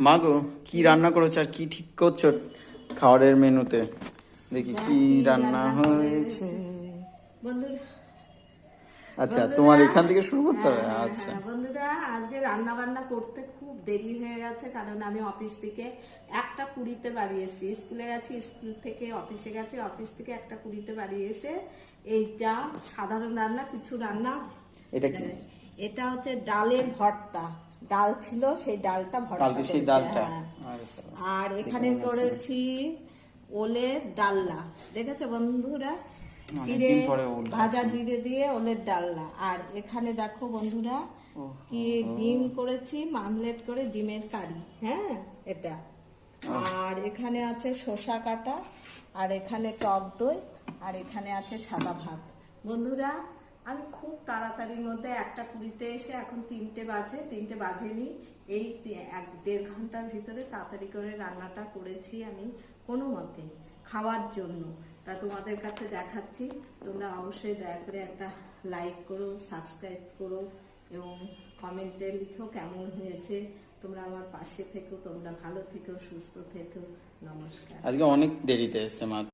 মা গো, কি রান্না করেছো আর কি ঠিক করছো খাবারের মেনুতে? দেখি কি রান্না হয়েছে বন্ধুরা। আচ্ছা, তোমার এখান থেকে শুরু করতে হবে। আচ্ছা, বন্ধুরা, আজকে রান্না বান্না করতে খুব দেরি হয়ে গেছে, কারণ আমি অফিস থেকে 1:20 বাড়ি এসেছি। স্কুলে গেছি, স্কুল থেকে অফিসে গেছি, অফিস থেকে 1:20 বাড়ি এসে এইটা সাধারণ রান্না, কিছু রান্না। এটা কি? এটা হচ্ছে ডালের ভর্তা। ডাল ছিল, সেই ডালটা ভর্তা কালকে সেই করেছি, ডালটা। হ্যাঁ। আচ্ছা, আর এখানে করেছি ওলের ডালনা, দেখেছো বন্ধুরা? জিরে অনেকদিন পরে ওল ভাজা, খাচ্ছি। জিরে দিয়ে ওলের ডালনা। আর এখানে দেখো বন্ধুরা, কি ডিম করেছি, মামলেট করে ডিমের কারি, হ্যাঁ এটা। আর এখানে আছে শসা কাটা, আর এখানে টক দই, আর এখানে আছে সাদা ভাত। বন্ধুরা, আমি খুব তাড়াতাড়ির মধ্যে 1:20 এসে এখন 3টে বাজে, 3টে বাজেনি, এই 1-1.5 ঘন্টার ভিতরে তাড়াতাড়ি করে রান্নাটা করেছি আমি কোনো মতে খাওয়ার জন্য। তা তোমাদের কাছে দেখাচ্ছি। তোমরা অবশ্যই দয়া করে একটা লাইক করো, সাবস্ক্রাইব করো এবং কমেন্টে লিখো কেমন হয়েছে। তোমরা আমার পাশে থেকো, তোমরা ভালো থেকো, সুস্থ থেকো। নমস্কার। আজকে অনেক দেরিতে এসছে মা।